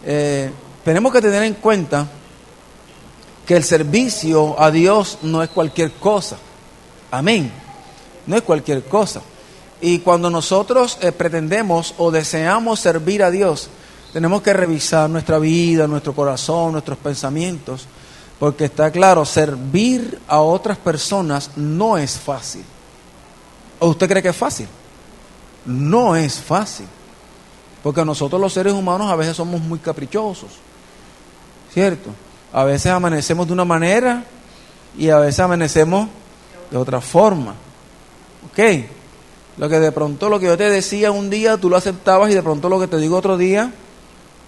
tenemos que tener en cuenta que el servicio a Dios no es cualquier cosa. Amén. No es cualquier cosa. Y cuando nosotros pretendemos o deseamos servir a Dios, tenemos que revisar nuestra vida, nuestro corazón, nuestros pensamientos, porque está claro, servir a otras personas no es fácil. ¿O usted cree que es fácil? No es fácil. Porque nosotros los seres humanos a veces somos muy caprichosos, ¿cierto? A veces amanecemos de una manera y a veces amanecemos de otra forma. ¿Ok? Lo que yo te decía un día tú lo aceptabas y de pronto lo que te digo otro día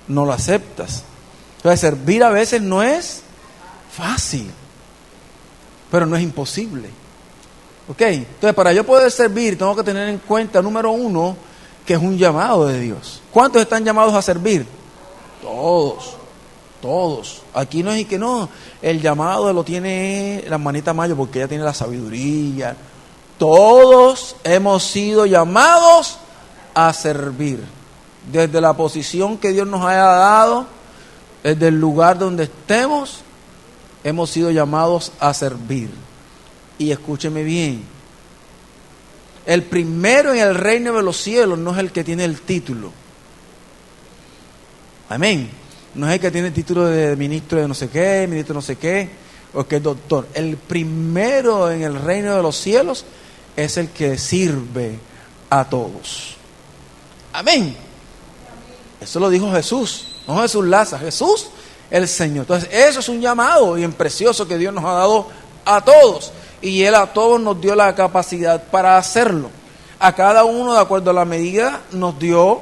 no lo aceptas. Entonces servir a veces no es fácil, pero no es imposible. ¿Ok? Entonces para yo poder servir tengo que tener en cuenta, número uno, que es un llamado de Dios. ¿Cuántos están llamados a servir? Todos. Aquí no es y que no, el llamado lo tiene la hermanita Mayo porque ella tiene la sabiduría. Todos hemos sido llamados a servir. Desde la posición que Dios nos haya dado, desde el lugar donde estemos, hemos sido llamados a servir. Y escúcheme bien, el primero en el reino de los cielos no es el que tiene el título. Amén. No es el que tiene el título de ministro de no sé qué, ministro de no sé qué, o que es doctor. El primero en el reino de los cielos es el que sirve a todos. Amén. Eso lo dijo Jesús, no Jesús Laza, Jesús el Señor. Entonces eso es un llamado bien precioso que Dios nos ha dado a todos. Y Él a todos nos dio la capacidad para hacerlo. A cada uno, de acuerdo a la medida, nos dio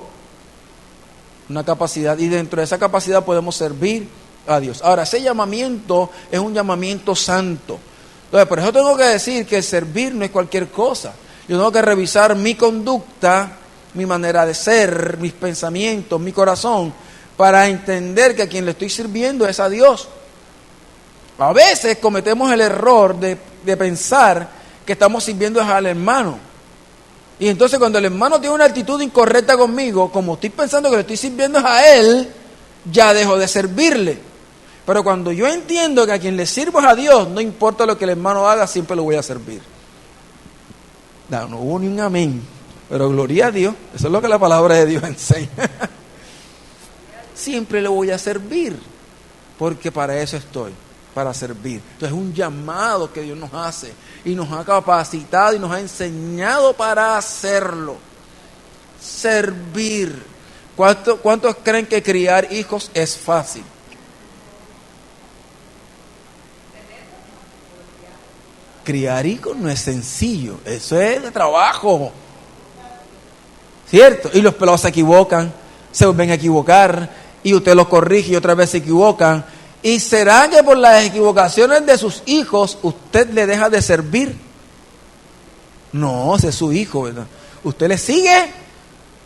una capacidad. Y dentro de esa capacidad podemos servir a Dios. Ahora, ese llamamiento es un llamamiento santo. Entonces, por eso tengo que decir que servir no es cualquier cosa. Yo tengo que revisar mi conducta, mi manera de ser, mis pensamientos, mi corazón, para entender que a quien le estoy sirviendo es a Dios. A veces cometemos el error de pensar que estamos sirviendo al hermano. Y entonces cuando el hermano tiene una actitud incorrecta conmigo, como estoy pensando que le estoy sirviendo a él, ya dejo de servirle. Pero cuando yo entiendo que a quien le sirvo es a Dios, no importa lo que el hermano haga, siempre lo voy a servir. No hubo ni un amén, pero gloria a Dios, eso es lo que la palabra de Dios enseña. Siempre le voy a servir, porque para eso estoy. Para servir. Entonces es un llamado que Dios nos hace y nos ha capacitado y nos ha enseñado para hacerlo. Servir. ¿Cuántos creen que criar hijos es fácil? Criar hijos no es sencillo, eso es de trabajo. ¿Cierto? Y los pelados se equivocan, se vuelven a equivocar y usted los corrige y otra vez se equivocan. ¿Y será que por las equivocaciones de sus hijos usted le deja de servir? No, ese es su hijo, ¿verdad? Usted le sigue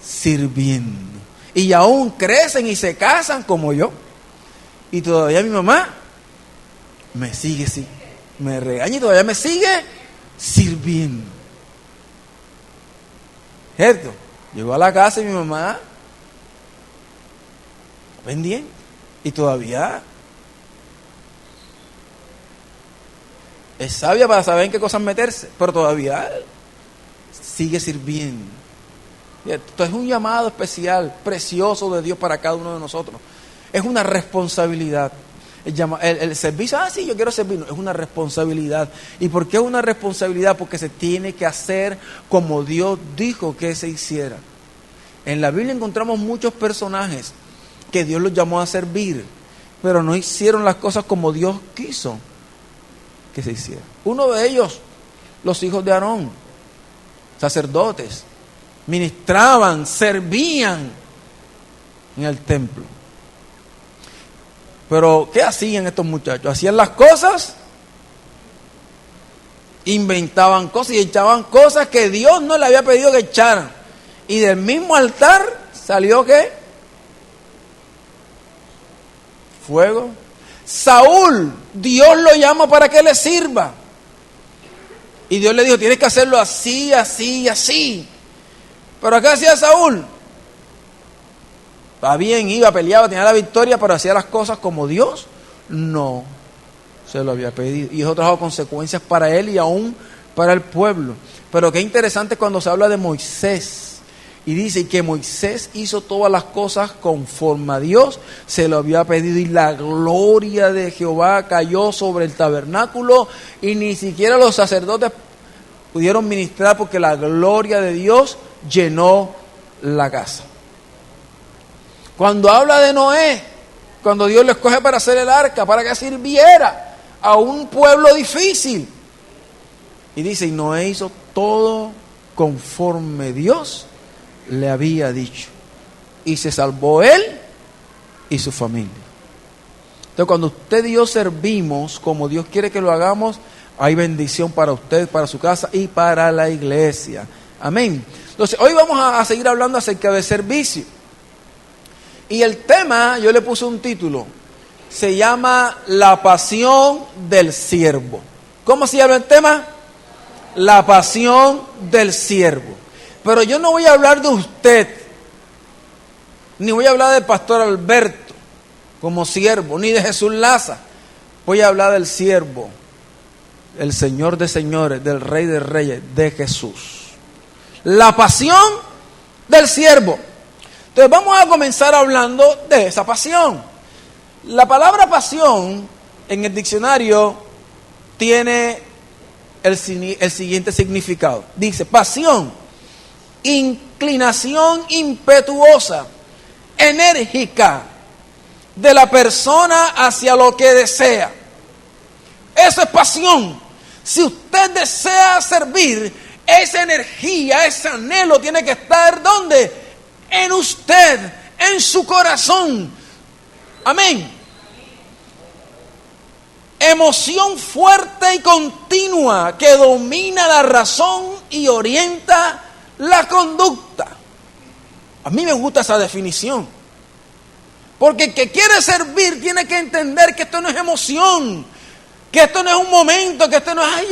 sirviendo. Y aún crecen y se casan como yo. Y todavía mi mamá me sigue, me regaña y todavía me sigue sirviendo. ¿Cierto? Llegó a la casa y mi mamá pendiente. Y todavía es sabia para saber en qué cosas meterse, pero todavía sigue sirviendo. Esto es un llamado especial, precioso de Dios para cada uno de nosotros. Es una responsabilidad. El servicio, sí, yo quiero servir, no, es una responsabilidad. ¿Y por qué es una responsabilidad? Porque se tiene que hacer como Dios dijo que se hiciera. En la Biblia encontramos muchos personajes que Dios los llamó a servir, pero no hicieron las cosas como Dios quiso que se hiciera. Uno de ellos, los hijos de Aarón, sacerdotes, ministraban, servían en el templo. Pero ¿qué hacían estos muchachos? Hacían las cosas, inventaban cosas y echaban cosas que Dios no le había pedido que echaran. Y del mismo altar salió ¿qué? Fuego. Saúl, Dios lo llama para que le sirva. Y Dios le dijo, tienes que hacerlo así, así y así. ¿Pero qué hacía Saúl? Estaba bien, iba, peleaba, tenía la victoria, pero hacía las cosas como Dios no se lo había pedido. Y eso trajo consecuencias para él y aún para el pueblo. Pero qué interesante cuando se habla de Moisés. Y dice que Moisés hizo todas las cosas conforme a Dios se lo había pedido. Y la gloria de Jehová cayó sobre el tabernáculo. Y ni siquiera los sacerdotes pudieron ministrar porque la gloria de Dios llenó la casa. Cuando habla de Noé, cuando Dios lo escoge para hacer el arca, para que sirviera a un pueblo difícil. Y dice, y Noé hizo todo conforme Dios le había dicho. Y se salvó él y su familia. Entonces, cuando usted y yo servimos como Dios quiere que lo hagamos, hay bendición para usted, para su casa y para la iglesia. Amén. Entonces, hoy vamos a seguir hablando acerca de servicio. Y el tema, yo le puse un título, se llama La pasión del siervo. ¿Cómo se llama el tema? La pasión del siervo. Pero yo no voy a hablar de usted, ni voy a hablar del pastor Alberto como siervo, ni de Jesús Laza. Voy a hablar del siervo, el Señor de señores, del Rey de reyes, de Jesús. La pasión del siervo. Entonces vamos a comenzar hablando de esa pasión. La palabra pasión en el diccionario tiene el siguiente significado. Dice, pasión, inclinación impetuosa, enérgica de la persona hacia lo que desea. Eso es pasión. Si usted desea servir, esa energía, ese anhelo tiene que estar ¿dónde? En usted, en su corazón. Amén. Emoción fuerte y continua que domina la razón y orienta la conducta. A mí me gusta esa definición. Porque el que quiere servir tiene que entender que esto no es emoción, que esto no es un momento, que esto no es, ay,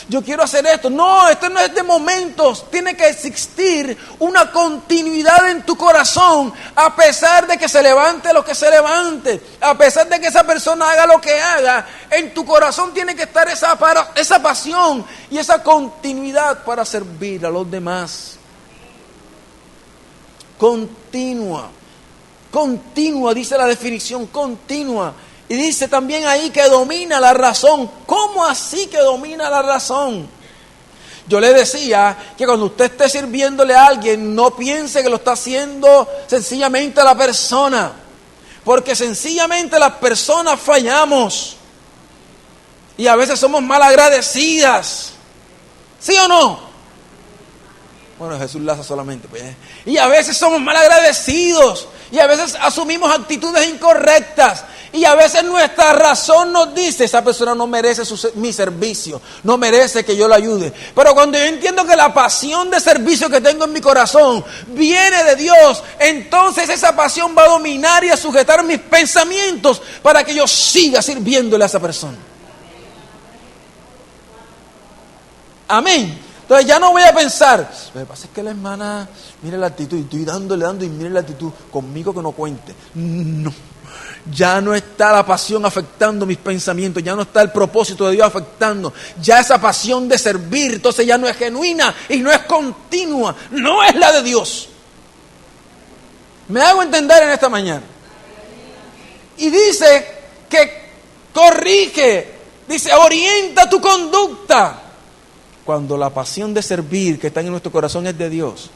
yo quiero hacer esto. No, esto no es de momentos. Tiene que existir una continuidad en tu corazón, a pesar de que se levante lo que se levante, a pesar de que esa persona haga lo que haga. En tu corazón tiene que estar esa pasión y esa continuidad para servir a los demás. Continua, dice la definición, continua. Y dice también ahí que domina la razón. ¿Cómo así que domina la razón? Yo le decía que cuando usted esté sirviéndole a alguien, no piense que lo está haciendo sencillamente a la persona. Porque sencillamente las personas fallamos. Y a veces somos mal agradecidas. ¿Sí o no? Bueno, Jesús Laza solamente. Pues. Y a veces somos mal agradecidos. Y a veces asumimos actitudes incorrectas. Y a veces nuestra razón nos dice, esa persona no merece mi servicio, no merece que yo la ayude. Pero cuando yo entiendo que la pasión de servicio que tengo en mi corazón viene de Dios, entonces esa pasión va a dominar y a sujetar mis pensamientos para que yo siga sirviéndole a esa persona. Amén. Entonces ya no voy a pensar, lo que pasa es que la hermana, mire la actitud, y estoy dando y mire la actitud, conmigo que no cuente. No, ya no está la pasión afectando mis pensamientos, ya no está el propósito de Dios afectando, ya esa pasión de servir, entonces ya no es genuina y no es continua, no es la de Dios. ¿Me hago entender en esta mañana? Y dice que corrige, dice orienta tu conducta. Cuando la pasión de servir que está en nuestro corazón es de Dios,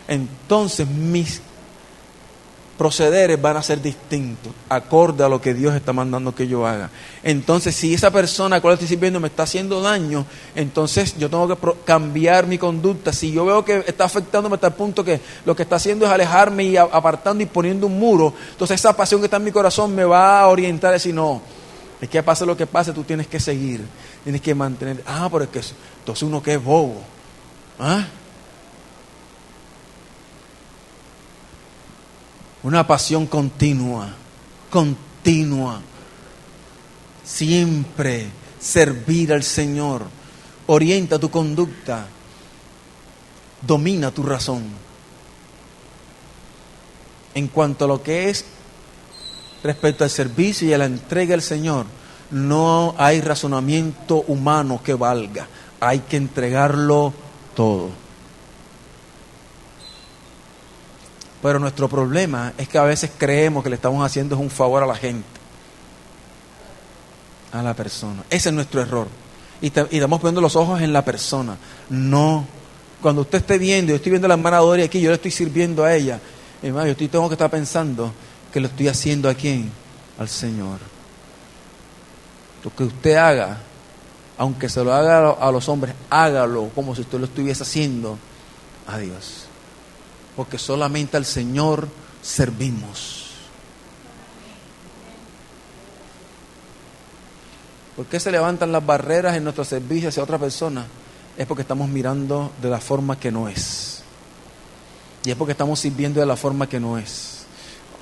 entonces mis procederes van a ser distintos, acorde a lo que Dios está mandando que yo haga. Entonces, si esa persona a la cual estoy sirviendo me está haciendo daño, entonces yo tengo que cambiar mi conducta. Si yo veo que está afectándome hasta el punto que lo que está haciendo es alejarme y apartando y poniendo un muro, entonces esa pasión que está en mi corazón me va a orientar a decir, no, es que pase lo que pase, tú tienes que seguir, tienes que mantener. Pero es que entonces uno que es bobo. Una pasión continua, siempre servir al Señor, orienta tu conducta, domina tu razón. en cuanto a lo que es respecto al servicio y a la entrega al Señor, no hay razonamiento humano que valga. Hay que entregarlo todo. Pero nuestro problema es que a veces creemos que le estamos haciendo un favor a la gente, a la persona. Ese es nuestro error. Y estamos poniendo los ojos en la persona. No. Cuando usted esté viendo, yo estoy viendo a la hermana Doria aquí, yo le estoy sirviendo a ella. Hermano, tengo que estar pensando que lo estoy haciendo a quién, al Señor. Lo que usted haga, aunque se lo haga a los hombres, hágalo como si usted lo estuviese haciendo a Dios. Porque solamente al Señor servimos. ¿Por qué se levantan las barreras en nuestro servicio hacia otra persona? Es porque estamos mirando de la forma que no es. Y es porque estamos sirviendo de la forma que no es.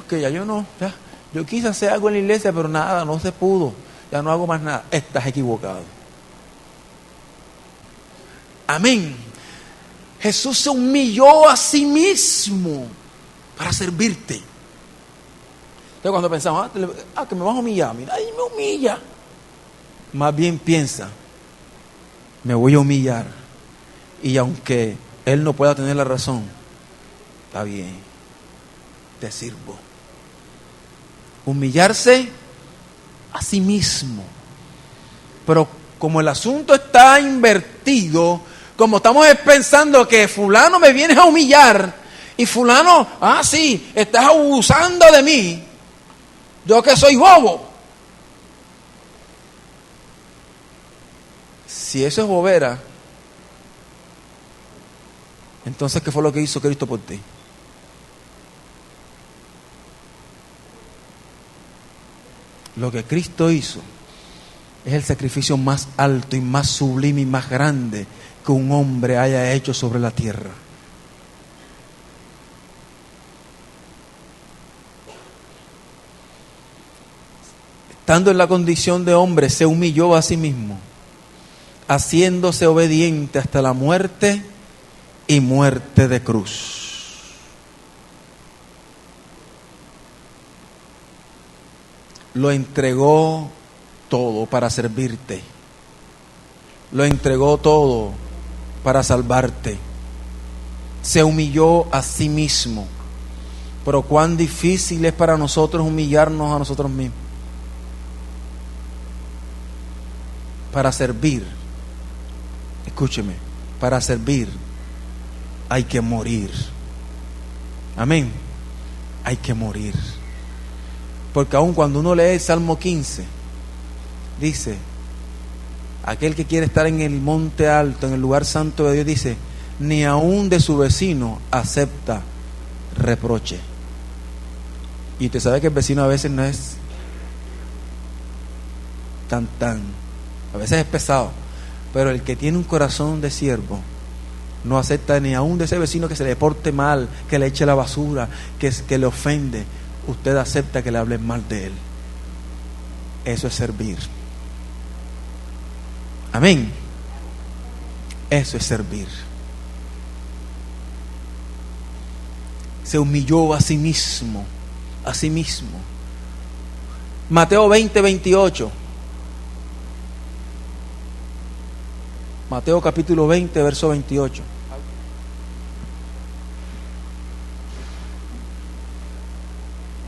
Ok, ya yo quise hacer algo en la iglesia, pero nada, no se pudo. Ya no hago más nada. Estás equivocado. Amén. Jesús se humilló a sí mismo para servirte. Entonces cuando pensamos, que me vas a humillar, mira, ahí me humilla. Más bien piensa, me voy a humillar. Y aunque Él no pueda tener la razón, está bien, te sirvo. Humillarse a sí mismo. Pero como el asunto está invertido, como estamos pensando que fulano me viene a humillar y fulano, sí, estás abusando de mí, yo que soy bobo. Si eso es bobera, entonces ¿qué fue lo que hizo Cristo por ti? Lo que Cristo hizo es el sacrificio más alto y más sublime y más grande que un hombre haya hecho sobre la tierra. Estando en la condición de hombre, se humilló a sí mismo, haciéndose obediente hasta la muerte y muerte de cruz. Lo entregó todo para servirte. Lo entregó todo para salvarte. Se humilló a sí mismo. Pero cuán difícil es para nosotros humillarnos a nosotros mismos. Para servir, escúcheme, para servir hay que morir. Amén. Hay que morir. Porque aun cuando uno lee el Salmo 15, dice, aquel que quiere estar en el monte alto, en el lugar santo de Dios, dice, ni aun de su vecino acepta reproche. Y usted sabe que el vecino a veces no es a veces es pesado, pero el que tiene un corazón de siervo no acepta ni aun de ese vecino que se le porte mal, que le eche la basura, que le ofende. Usted acepta que le hablen mal de él. Eso es servir. Amén. Eso es servir. Se humilló a sí mismo. A sí mismo. Mateo 20:28. Mateo capítulo 20, verso 28.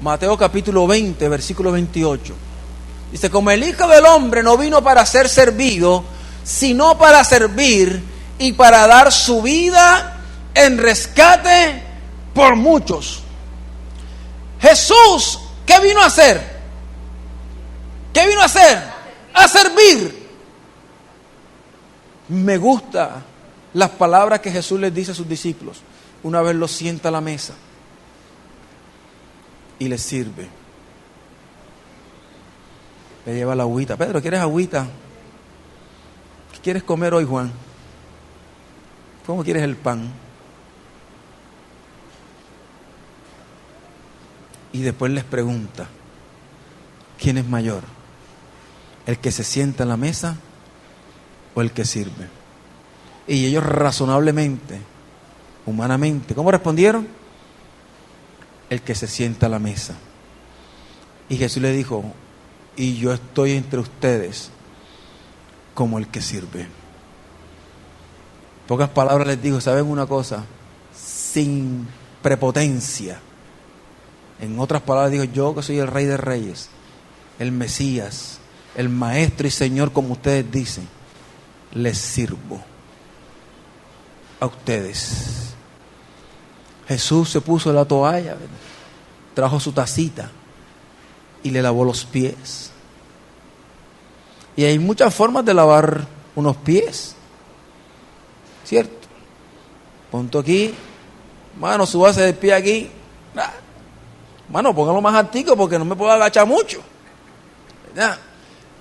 Mateo capítulo 20, versículo 28. Dice, como el Hijo del Hombre no vino para ser servido, sino para servir y para dar su vida en rescate por muchos. Jesús, ¿qué vino a hacer? ¿Qué vino a hacer? A servir. Me gusta las palabras que Jesús les dice a sus discípulos una vez los sienta a la mesa y les sirve. Le lleva la agüita. Pedro, ¿quieres agüita? ¿Qué quieres comer hoy, Juan? ¿Cómo quieres el pan? Y después les pregunta, ¿quién es mayor? ¿El que se sienta en la mesa o el que sirve? Y ellos razonablemente, humanamente, ¿cómo respondieron? el que se sienta a la mesa. Y Jesús le dijo, y yo estoy entre ustedes como el que sirve. En pocas palabras les digo, ¿saben una cosa? Sin prepotencia. En otras palabras digo, yo que soy el Rey de Reyes, el Mesías, el Maestro y Señor, como ustedes dicen, les sirvo a ustedes. Jesús se puso la toalla, ¿verdad? Trajo su tacita y le lavó los pies. Y hay muchas formas de lavar unos pies, ¿cierto? Ponto aquí, mano, súbase del pie aquí. Mano, póngalo más altico porque no me puedo agachar mucho, ¿verdad?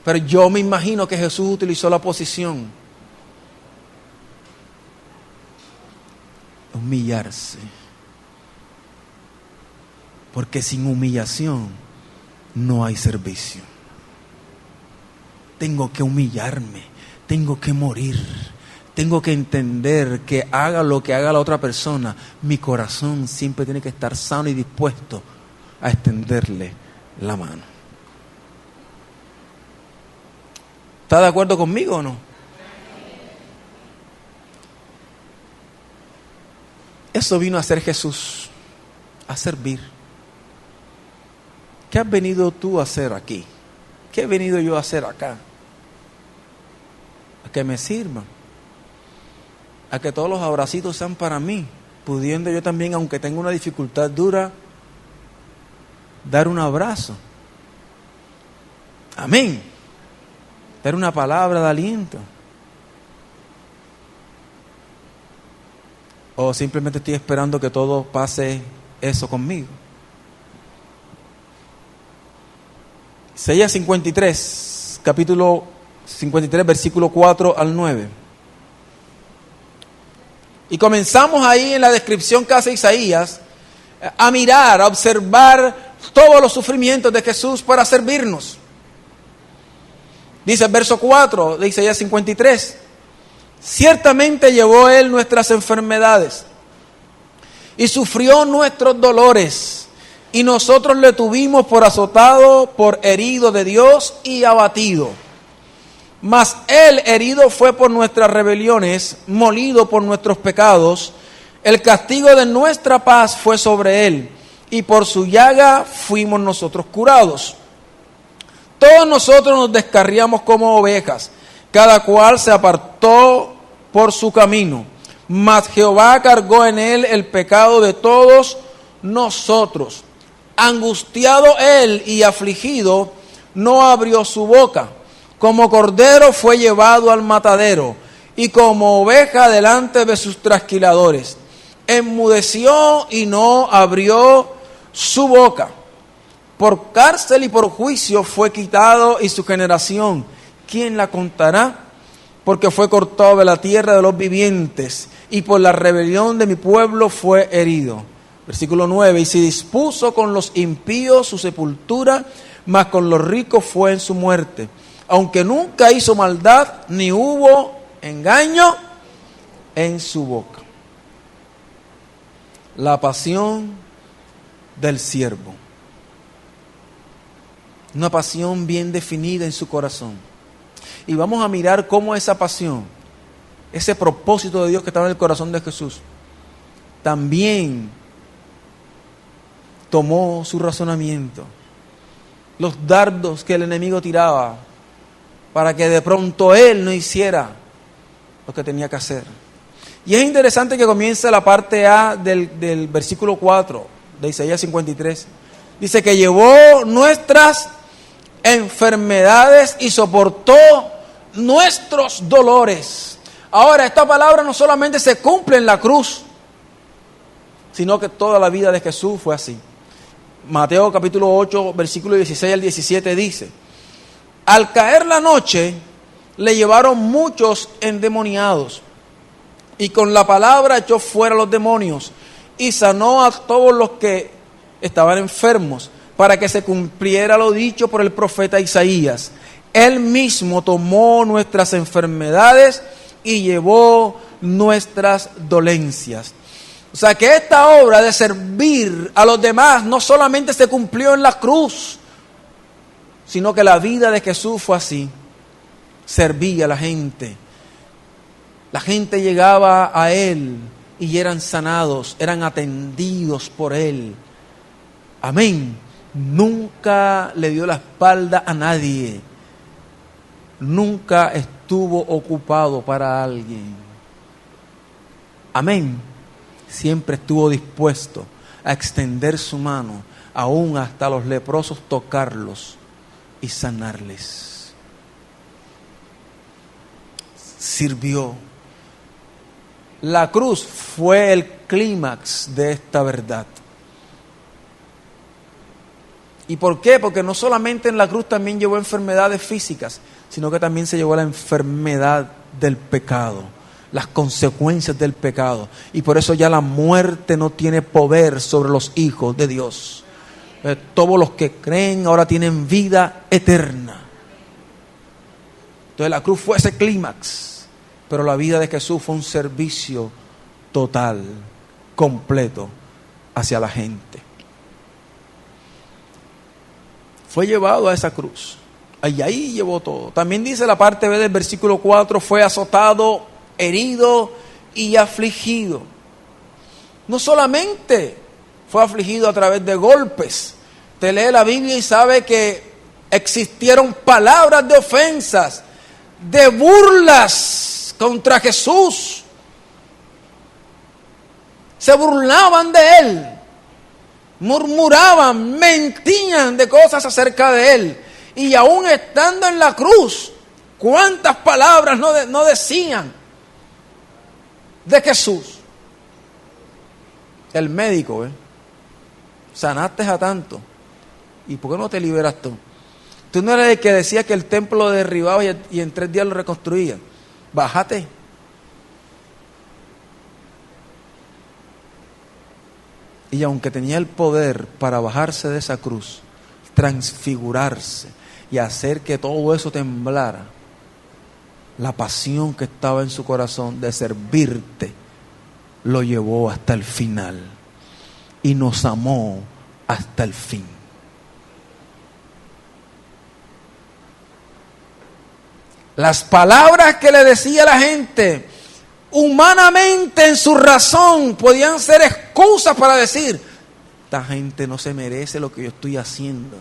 Pero yo me imagino que Jesús utilizó la posición de humillarse. Porque sin humillación no hay servicio. Tengo que humillarme, tengo que morir, tengo que entender que haga lo que haga la otra persona, mi corazón siempre tiene que estar sano y dispuesto a extenderle la mano. ¿Está de acuerdo conmigo o no? Eso vino a hacer Jesús, a servir. ¿Qué has venido tú a hacer aquí? ¿Qué he venido yo a hacer acá? A que me sirvan, a que todos los abracitos sean para mí, pudiendo yo también, aunque tenga una dificultad dura, dar un abrazo. Amén. Dar una palabra de aliento. O simplemente estoy esperando que todo pase eso conmigo. Isaías 53, capítulo 53, versículo 4 al 9. Y comenzamos ahí en la descripción que hace Isaías a mirar, a observar todos los sufrimientos de Jesús para servirnos. Dice el verso 4 de Isaías 53, ciertamente llevó Él nuestras enfermedades y sufrió nuestros dolores, y nosotros le tuvimos por azotado, por herido de Dios y abatido. Mas Él herido fue por nuestras rebeliones, molido por nuestros pecados. El castigo de nuestra paz fue sobre Él, y por su llaga fuimos nosotros curados. Todos nosotros nos descarriamos como ovejas, cada cual se apartó por su camino. Mas Jehová cargó en Él el pecado de todos nosotros. Angustiado Él y afligido, no abrió su boca. Como cordero fue llevado al matadero, y como oveja delante de sus trasquiladores. Enmudeció y no abrió su boca. Por cárcel y por juicio fue quitado, y su generación, ¿quién la contará? Porque fue cortado de la tierra de los vivientes, y por la rebelión de mi pueblo fue herido. Versículo 9, y se dispuso con los impíos su sepultura, mas con los ricos fue en su muerte. Aunque nunca hizo maldad, ni hubo engaño en su boca. La pasión del siervo. Una pasión bien definida en su corazón. Y vamos a mirar cómo esa pasión, ese propósito de Dios que estaba en el corazón de Jesús, también tomó su razonamiento. Los dardos que el enemigo tiraba para que de pronto él no hiciera lo que tenía que hacer. Y es interesante que comience la parte A del versículo 4 de Isaías 53. Dice que llevó nuestras enfermedades y soportó nuestros dolores. Ahora, esta palabra no solamente se cumple en la cruz, sino que toda la vida de Jesús fue así. Mateo capítulo 8, versículo 16 al 17 dice: al caer la noche, le llevaron muchos endemoniados, y con la palabra echó fuera los demonios, y sanó a todos los que estaban enfermos, para que se cumpliera lo dicho por el profeta Isaías. Él mismo tomó nuestras enfermedades y llevó nuestras dolencias. O sea que esta obra de servir a los demás no solamente se cumplió en la cruz, sino que la vida de Jesús fue así. Servía a la gente. La gente llegaba a Él y eran sanados, eran atendidos por Él. Amén. Nunca le dio la espalda a nadie. Nunca estuvo ocupado para alguien. Amén. Siempre estuvo dispuesto a extender su mano, aún hasta los leprosos, tocarlos y sanarles. Sirvió. La cruz fue el clímax de esta verdad. ¿Y por qué? Porque no solamente en la cruz también llevó enfermedades físicas, sino que también se llevó la enfermedad del pecado, las consecuencias del pecado. Y por eso ya la muerte no tiene poder sobre los hijos de Dios. Todos los que creen ahora tienen vida eterna. Entonces la cruz fue ese clímax, pero la vida de Jesús fue un servicio total, completo hacia la gente. Fue llevado a esa cruz. Y ahí llevó todo. También dice la parte B del versículo 4, fue azotado, herido y afligido. No solamente fue afligido a través de golpes. Te lee la Biblia y sabe que existieron palabras de ofensas, de burlas contra Jesús. Se burlaban de Él. Murmuraban, mentían de cosas acerca de Él. Y aún estando en la cruz, ¿cuántas palabras no decían de Jesús? El médico, sanaste a tanto. ¿Y por qué no te liberas tú? Tú no eres el que decía que el templo lo derribaba y en 3 días lo reconstruía. Bájate. Y aunque tenía el poder para bajarse de esa cruz, transfigurarse y hacer que todo eso temblara, la pasión que estaba en su corazón de servirte lo llevó hasta el final y nos amó hasta el fin. Las palabras que le decía la gente, humanamente en su razón, podían ser excusas para decir, esta gente no se merece lo que yo estoy haciendo.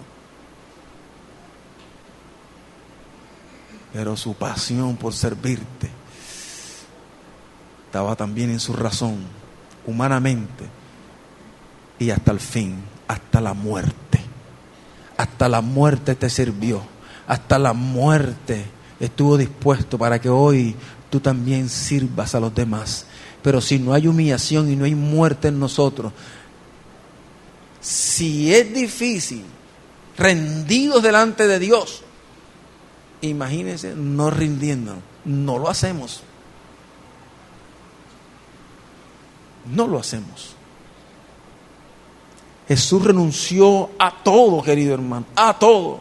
Pero su pasión por servirte estaba también en su razón, humanamente, y hasta el fin, hasta la muerte. Hasta la muerte te sirvió, hasta la muerte estuvo dispuesto para que hoy tú también sirvas a los demás. Pero si no hay humillación y no hay muerte en nosotros, si es difícil, rendidos delante de Dios, imagínense no rindiéndonos, no lo hacemos. No lo hacemos. Jesús renunció a todo, querido hermano, a todo.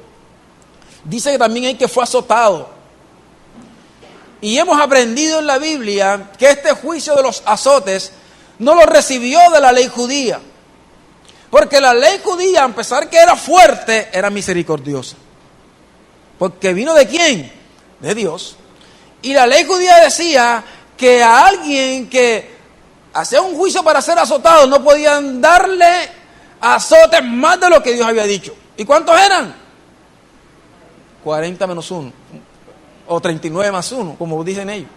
Dice que también hay que fue azotado. Y hemos aprendido en la Biblia que este juicio de los azotes no lo recibió de la ley judía. Porque la ley judía, a pesar que era fuerte, era misericordiosa. Porque vino ¿de quién? De Dios. Y la ley judía decía que a alguien que hacía un juicio para ser azotado no podían darle azotes más de lo que Dios había dicho. ¿Y cuántos eran? 40 menos 1. O 39 más 1, como dicen ellos.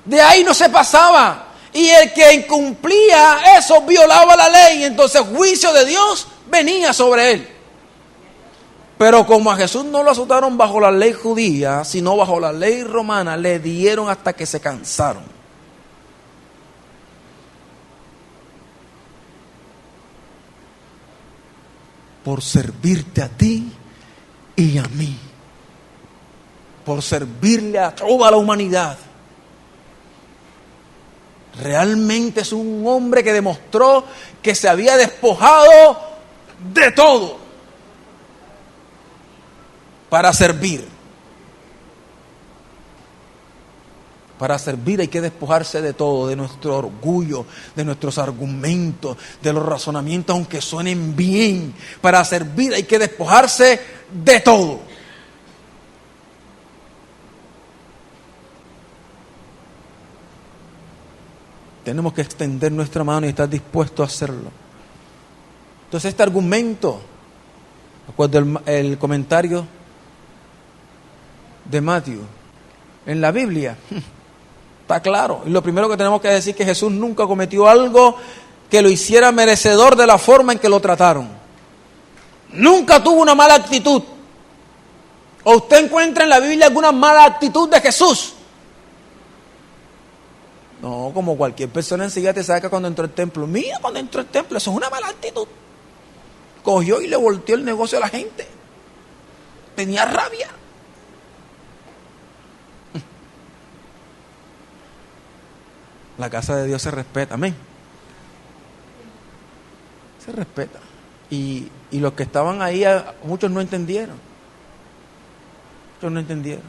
De ahí no se pasaba. Y el que incumplía eso violaba la ley. Entonces el juicio de Dios venía sobre él. Pero como a Jesús no lo azotaron bajo la ley judía, sino bajo la ley romana, le dieron hasta que se cansaron. Por servirte a ti y a mí. Por servirle a toda la humanidad. Realmente es un hombre que demostró que se había despojado de todo para servir. Para servir hay que despojarse de todo, de nuestro orgullo, de nuestros argumentos, de los razonamientos, aunque suenen bien. Para servir hay que despojarse de todo. Tenemos que extender nuestra mano y estar dispuestos a hacerlo. Entonces este argumento, recuerdo el comentario de Matthew, en la Biblia, está claro. Y lo primero que tenemos que decir es que Jesús nunca cometió algo que lo hiciera merecedor de la forma en que lo trataron. Nunca tuvo una mala actitud. ¿O usted encuentra en la Biblia alguna mala actitud de Jesús? No, como cualquier persona enseguida te saca cuando entró al templo. Mira, cuando entró al templo, eso es una mala actitud. Cogió y le volteó el negocio a la gente. Tenía rabia. La casa de Dios se respeta, amén. Se respeta. Y los que estaban ahí, muchos no entendieron. Muchos no entendieron.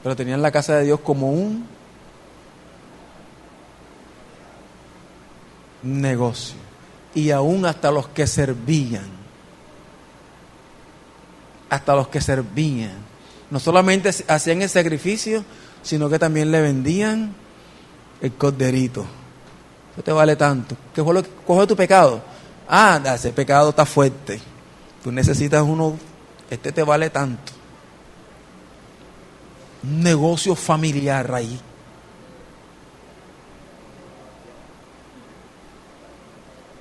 Pero tenían la casa de Dios como un negocio. Y aún hasta los que servían. Hasta los que servían. No solamente hacían el sacrificio, sino que también le vendían el corderito. Eso te vale tanto. ¿Qué fue tu pecado? Ah, ese pecado está fuerte. Tú necesitas uno, este te vale tanto. Un negocio familiar ahí.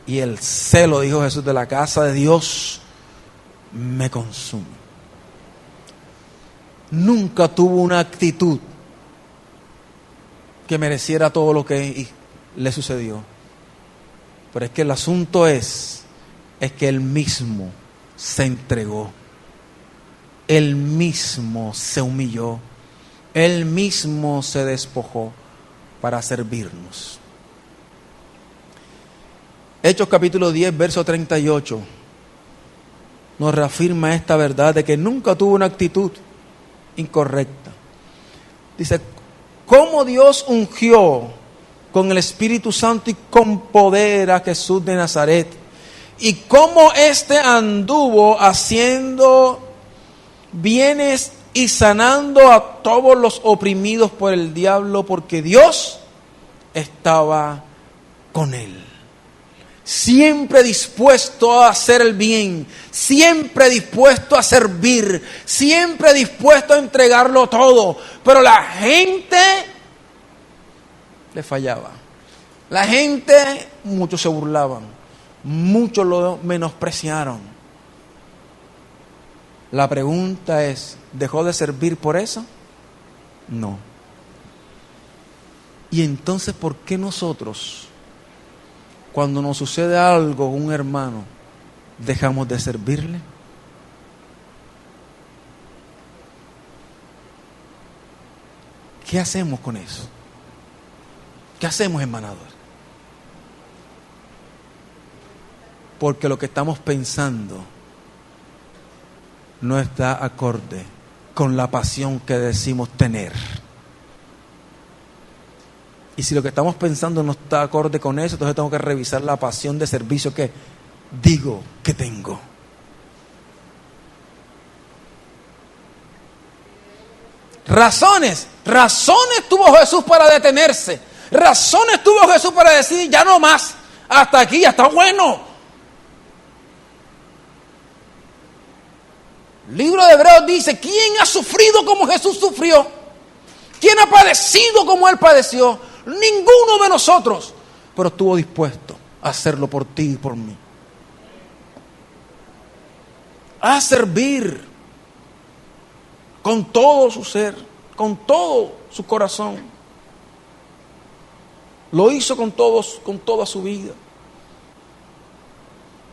Y el celo, dijo Jesús, de la casa de Dios me consume. Nunca tuvo una actitud que mereciera todo lo que le sucedió. Pero es que el asunto es que él mismo se entregó. Él mismo se humilló. Él mismo se despojó para servirnos. Hechos capítulo 10, verso 38 nos reafirma esta verdad de que nunca tuvo una actitud incorrecta. Dice, cómo Dios ungió con el Espíritu Santo y con poder a Jesús de Nazaret, y cómo éste anduvo haciendo bienes y sanando a todos los oprimidos por el diablo, porque Dios estaba con él. Siempre dispuesto a hacer el bien, siempre dispuesto a servir, siempre dispuesto a entregarlo todo. Pero la gente le fallaba. La gente, muchos se burlaban, muchos lo menospreciaron. La pregunta es, ¿dejó de servir por eso? No. Y entonces, ¿por qué nosotros, cuando nos sucede algo con un hermano, dejamos de servirle? ¿Qué hacemos con eso? ¿Qué hacemos, hermanador? Porque lo que estamos pensando no está acorde con la pasión que decimos tener. Y si lo que estamos pensando no está acorde con eso, entonces tengo que revisar la pasión de servicio que digo que tengo. Razones tuvo Jesús para detenerse. Razones tuvo Jesús para decir, ya no más, hasta aquí, ya está bueno. El libro de Hebreos dice, ¿quién ha sufrido como Jesús sufrió? ¿Quién ha padecido como Él padeció? Ninguno de nosotros, pero estuvo dispuesto a hacerlo por ti y por mí. A servir con todo su ser, con todo su corazón. Lo hizo con toda su vida.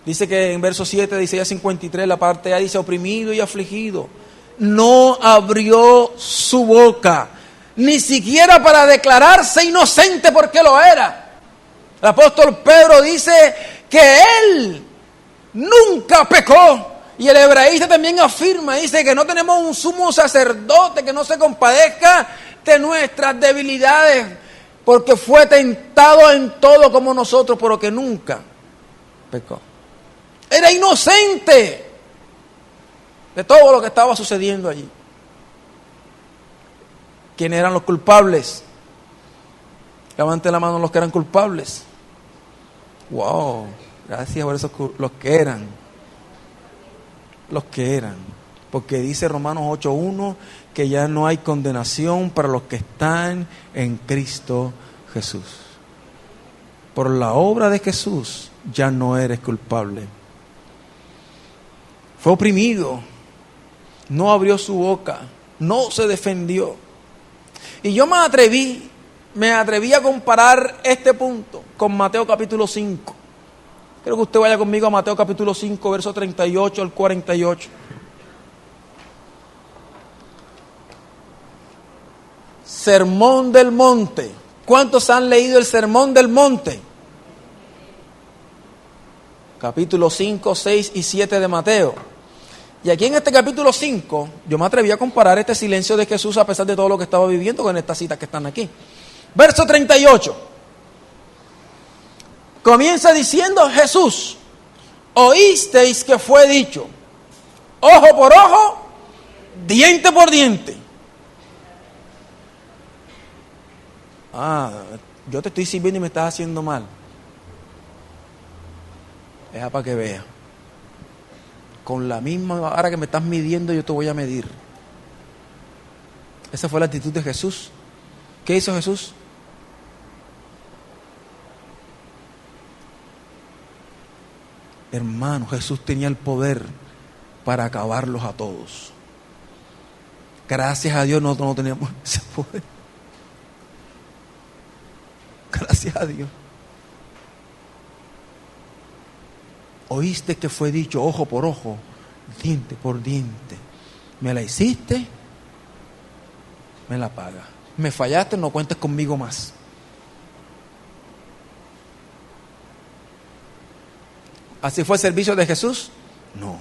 Dice que en verso 7 de Isaías 53, la parte A dice, oprimido y afligido, no abrió su boca, ni siquiera para declararse inocente porque lo era. El apóstol Pedro dice que él nunca pecó, Y el hebraísta también afirma, dice que no tenemos un sumo sacerdote que no se compadezca de nuestras debilidades, porque fue tentado en todo como nosotros, pero que nunca pecó. Era inocente de todo lo que estaba sucediendo allí. ¿Quiénes eran los culpables? Levanten la mano los que eran culpables. Wow, gracias por eso, los que eran. Los que eran. Porque dice Romanos 8:1 que ya no hay condenación para los que están en Cristo Jesús. Por la obra de Jesús ya no eres culpable. Fue oprimido, no abrió su boca, no se defendió. Y yo me atreví a comparar este punto con Mateo capítulo 5. Quiero que usted vaya conmigo a Mateo capítulo 5, verso 38 al 48. Sermón del Monte. ¿Cuántos han leído el Sermón del Monte? Capítulo 5, 6 y 7 de Mateo. Y aquí en este capítulo 5, yo me atreví a comparar este silencio de Jesús a pesar de todo lo que estaba viviendo con estas citas que están aquí. Verso 38. Comienza diciendo Jesús: oísteis que fue dicho, ojo por ojo, diente por diente. Yo te estoy sirviendo y me estás haciendo mal. Deja para que vea. Con la misma vara que me estás midiendo, yo te voy a medir. Esa fue la actitud de Jesús. ¿Qué hizo Jesús? Hermano, Jesús tenía el poder para acabarlos a todos. Gracias a Dios nosotros no teníamos ese poder. Gracias a Dios. Oíste que fue dicho ojo por ojo, diente por diente. Me la hiciste, me la pagas. Me fallaste, no cuentes conmigo más. ¿Así fue el servicio de Jesús? No.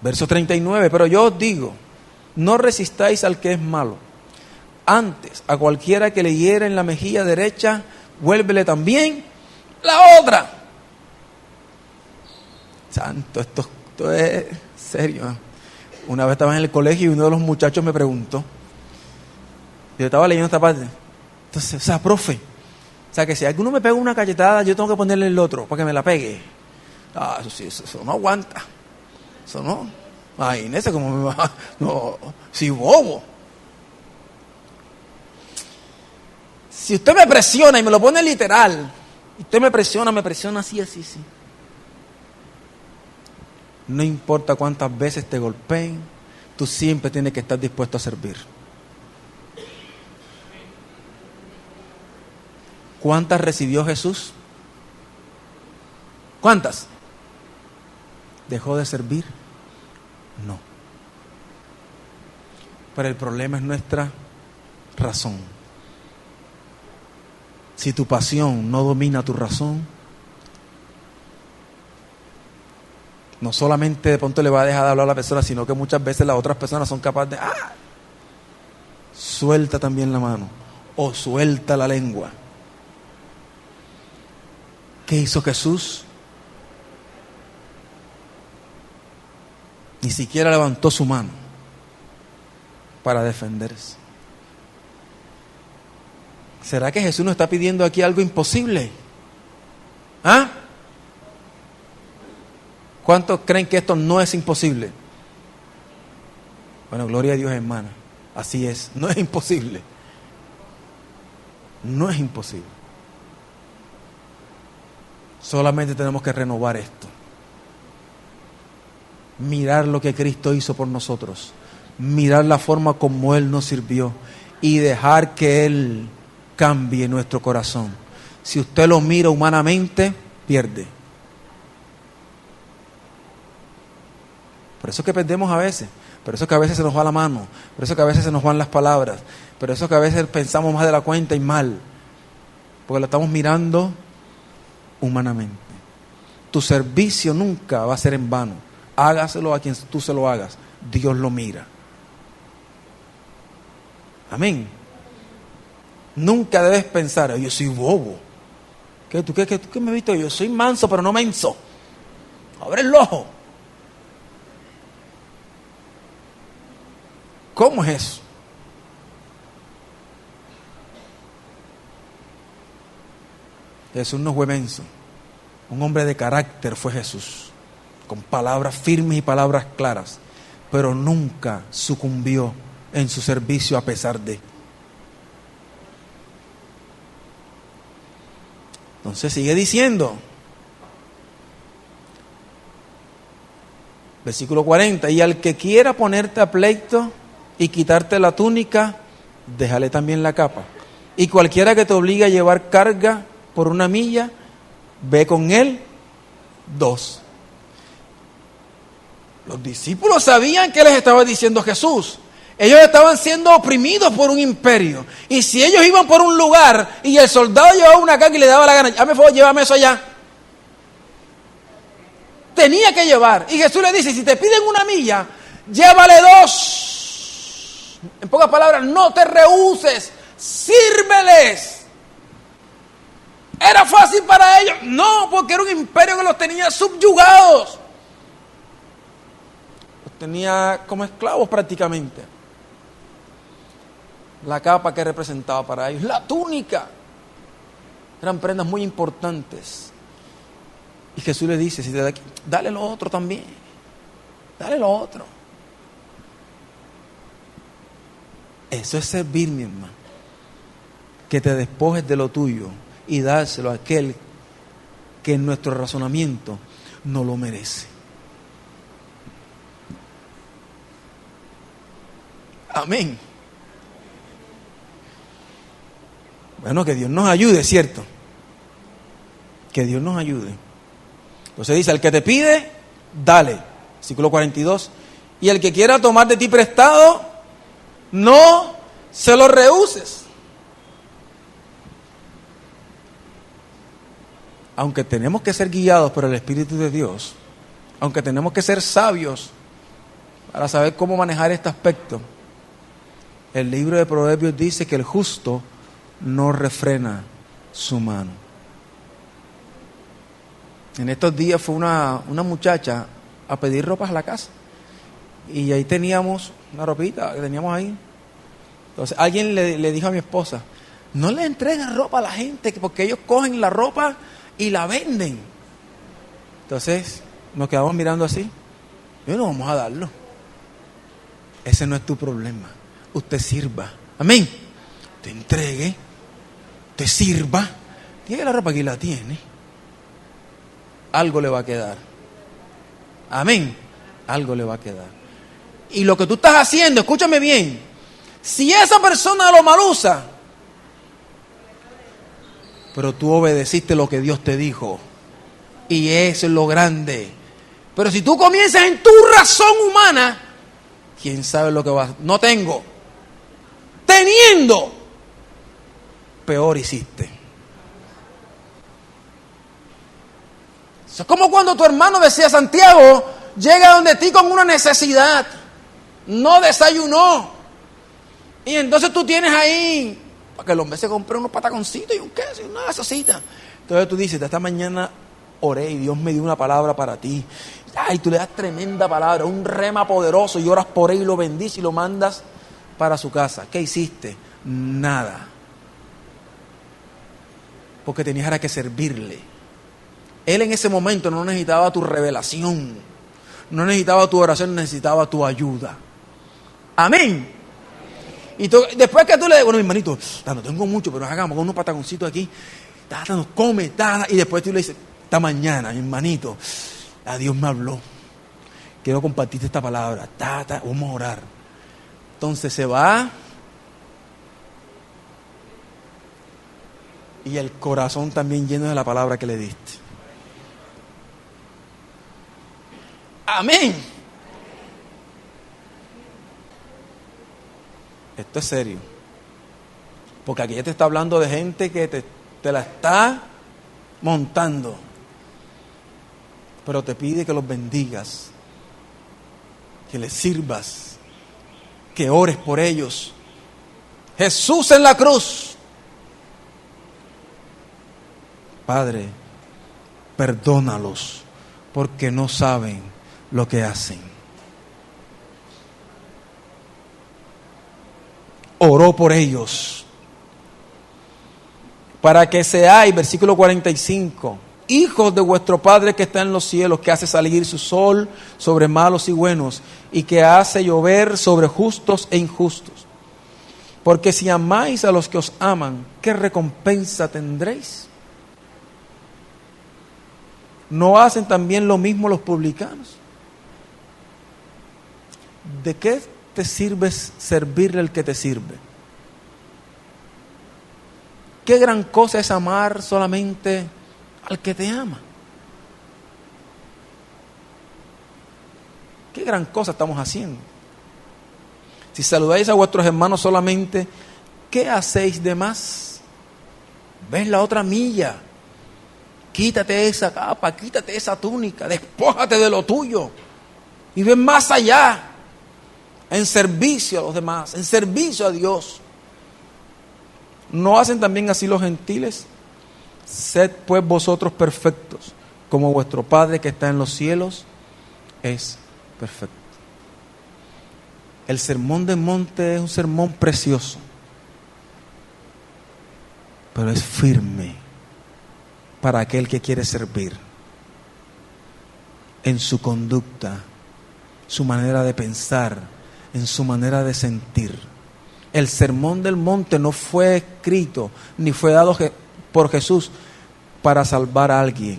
Verso 39, pero yo os digo, no resistáis al que es malo. Antes, a cualquiera que le hiera en la mejilla derecha, vuélvele también la otra. Santo, esto es serio. Una vez estaba en el colegio y uno de los muchachos me preguntó. Yo estaba leyendo esta parte. Entonces, profe, que si alguno me pega una cachetada, yo tengo que ponerle el otro para que me la pegue. Eso sí, eso no aguanta. Eso no. Imagínese cómo me va. No, si bobo. Si usted me presiona y me lo pone literal, usted me presiona así. No importa cuántas veces te golpeen, tú siempre tienes que estar dispuesto a servir. ¿Cuántas recibió Jesús? ¿Cuántas? ¿Dejó de servir? No. Pero el problema es nuestra razón. Si tu pasión no domina tu razón, no solamente de pronto le va a dejar de hablar a la persona, sino que muchas veces las otras personas son capaces de suelta también la mano o suelta la lengua. ¿Qué hizo Jesús? Ni siquiera levantó su mano para defenderse. ¿Será que Jesús nos está pidiendo aquí algo imposible? ¿Cuántos creen que esto no es imposible? Bueno, gloria a Dios, hermana. Así es, no es imposible. No es imposible. Solamente tenemos que renovar esto. Mirar lo que Cristo hizo por nosotros. Mirar la forma como Él nos sirvió. Y dejar que Él cambie nuestro corazón. Si usted lo mira humanamente, pierde. Por eso es que perdemos a veces. Por eso es que a veces se nos va la mano. Por eso es que a veces se nos van las palabras. Por eso es que a veces pensamos más de la cuenta y mal. Porque lo estamos mirando humanamente. Tu servicio nunca va a ser en vano. Hágaselo a quien tú se lo hagas. Dios lo mira. Amén. Nunca debes pensar, yo soy bobo. ¿Tú qué me has visto? Yo soy manso, pero no menso. Abre el ojo. ¿Cómo es eso? Jesús no fue menso. Un hombre de carácter fue Jesús, con palabras firmes y palabras claras, pero nunca sucumbió en su servicio a pesar de. Entonces sigue diciendo, versículo 40, y al que quiera ponerte a pleito y quitarte la túnica, déjale también la capa. Y cualquiera que te obligue a llevar carga por 1 milla, ve con él 2. Los discípulos sabían qué les estaba diciendo Jesús. Ellos estaban siendo oprimidos por un imperio. Y si ellos iban por un lugar y el soldado llevaba una carga y le daba la gana, hazme favor, llévame eso allá. Tenía que llevar. Y Jesús le dice, si te piden 1 milla, llévale 2. En pocas palabras, no te rehúses, sírveles. ¿Era fácil para ellos? No, porque era un imperio que los tenía subyugados. Los tenía como esclavos prácticamente. La capa que representaba para ellos, la túnica, eran prendas muy importantes. Y Jesús le dice, si te da aquí, dale lo otro también. Dale lo otro. Eso es servir, mi hermano. Que te despojes de lo tuyo y dárselo a aquel que en nuestro razonamiento no lo merece. Amén. Bueno, que Dios nos ayude, ¿cierto? Que Dios nos ayude. Entonces dice, al que te pide, dale. Versículo 42. Y el que quiera tomar de ti prestado, no se lo rehuses. Aunque tenemos que ser guiados por el Espíritu de Dios, aunque tenemos que ser sabios para saber cómo manejar este aspecto, el libro de Proverbios dice que el justo no refrena su mano. En estos días fue una muchacha a pedir ropas a la casa y ahí teníamos una ropita que teníamos ahí. Entonces alguien le dijo a mi esposa, no le entreguen ropa a la gente porque ellos cogen la ropa y la venden. Entonces nos quedamos mirando así. Yo no vamos a darlo. Ese no es tu problema. Usted sirva. Amén. Te entregue. Te sirva. Tiene la ropa que la tiene. Algo le va a quedar. Amén. Algo le va a quedar. Y lo que tú estás haciendo, escúchame bien. Si esa persona lo malusa, pero tú obedeciste lo que Dios te dijo. Y eso es lo grande. Pero si tú comienzas en tu razón humana, quién sabe lo que va a hacer. No tengo. Teniendo, peor hiciste. Eso es como cuando tu hermano, decía Santiago, llega donde ti con una necesidad. No desayunó. Y entonces tú tienes ahí, para que el hombre se compre unos pataconcitos y un queso y una gasosita. Entonces tú dices, esta mañana oré y Dios me dio una palabra para ti. Ay, tú le das tremenda palabra, un rema poderoso y oras por él y lo bendices y lo mandas para su casa. ¿Qué hiciste? Nada. Porque tenías ahora que servirle. Él en ese momento no necesitaba tu revelación, no necesitaba tu oración, necesitaba tu ayuda. Amén. Y tú, después que tú le dices, bueno, mi hermanito, no tengo mucho, pero hagamos unos pataconcitos aquí, nos come, y después tú le dices, esta mañana, mi hermanito, a Dios me habló, quiero compartirte esta palabra, vamos a orar. Entonces se va y el corazón también lleno de la palabra que le diste. Amén. Esto es serio. Porque aquí ya te está hablando de gente que te la está montando. pero te pide que los bendigas, que les sirvas, que ores por ellos. Jesús en la cruz. Padre, perdónalos porque no saben lo que hacen. Oró por ellos para que seáis, versículo 45, hijos de vuestro Padre que está en los cielos, que hace salir su sol sobre malos y buenos, y que hace llover sobre justos e injustos. Porque si amáis a los que os aman, ¿qué recompensa tendréis? ¿No hacen también lo mismo los publicanos? ¿De qué te sirve servirle al que te sirve? ¿Qué gran cosa es amar solamente al que te ama? ¿Qué gran cosa estamos haciendo? Si saludáis a vuestros hermanos solamente, ¿qué hacéis de más? ¿Ves la otra milla? Quítate esa capa, quítate esa túnica, despójate de lo tuyo y ven más allá, en servicio a los demás, en servicio a Dios. ¿No hacen también así los gentiles? Sed pues vosotros perfectos, como vuestro Padre que está en los cielos es perfecto. El sermón del monte es un sermón precioso, pero es firme para aquel que quiere servir en su conducta, su manera de pensar, en su manera de sentir. El sermón del monte no fue escrito ni fue dado por Jesús para salvar a alguien.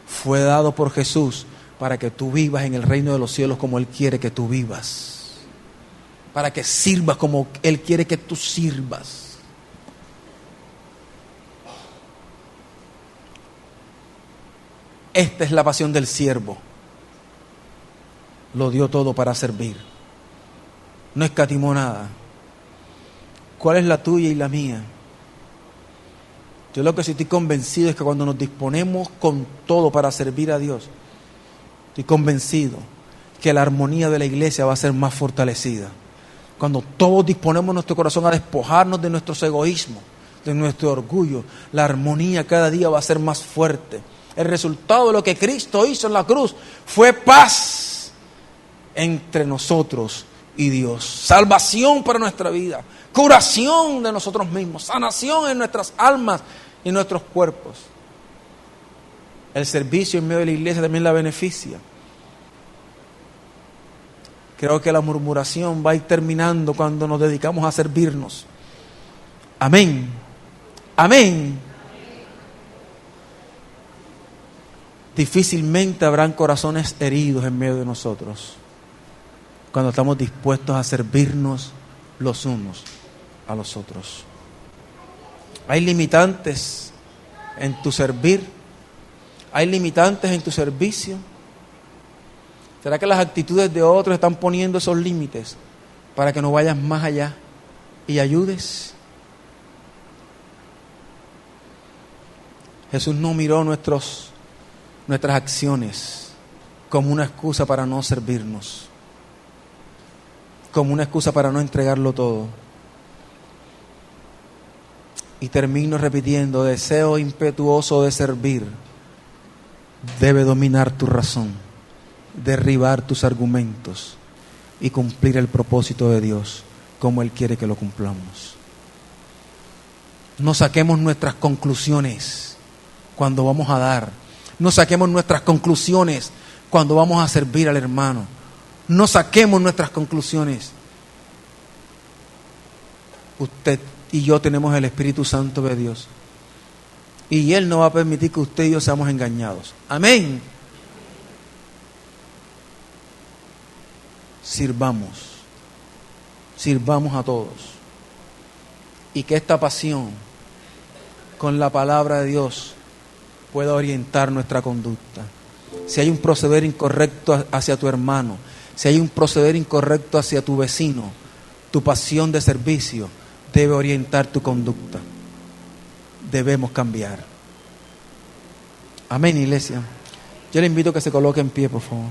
Fue dado por Jesús para que tú vivas en el reino de los cielos como Él quiere que tú vivas, para que sirvas como Él quiere que tú sirvas. Esta es la pasión del siervo. Lo dio todo para servir. No escatimó nada. ¿Cuál es la tuya y la mía? Yo lo que sí estoy convencido es que cuando nos disponemos con todo para servir a Dios, estoy convencido que la armonía de la iglesia va a ser más fortalecida. Cuando todos disponemos nuestro corazón a despojarnos de nuestros egoísmos, de nuestro orgullo, la armonía cada día va a ser más fuerte. El resultado de lo que Cristo hizo en la cruz fue paz entre nosotros y Dios. Salvación para nuestra vida, curación de nosotros mismos, sanación en nuestras almas y en nuestros cuerpos. El servicio en medio de la iglesia también la beneficia. Creo que la murmuración va a ir terminando cuando nos dedicamos a servirnos. Amén. Amén. Difícilmente habrán corazones heridos en medio de nosotros cuando estamos dispuestos a servirnos los unos a los otros. Hay limitantes en tu servir. Hay limitantes en tu servicio. ¿Será que las actitudes de otros están poniendo esos límites para que no vayas más allá y ayudes? Jesús no miró nuestras acciones como una excusa para no servirnos, como una excusa para no entregarlo todo. Y termino repitiendo: deseo impetuoso de servir debe dominar tu razón, derribar tus argumentos y cumplir el propósito de Dios como Él quiere que lo cumplamos. No saquemos nuestras conclusiones cuando vamos a dar. No saquemos nuestras conclusiones cuando vamos a servir al hermano. No saquemos nuestras conclusiones. Usted y yo tenemos el Espíritu Santo de Dios. Y Él no va a permitir que usted y yo seamos engañados. Amén. Sirvamos a todos. Y que esta pasión con la palabra de Dios pueda orientar nuestra conducta. Si hay un proceder incorrecto hacia tu hermano, si hay un proceder incorrecto hacia tu vecino, tu pasión de servicio debe orientar tu conducta. Debemos cambiar. Amén, iglesia. Yo le invito a que se coloque en pie, por favor.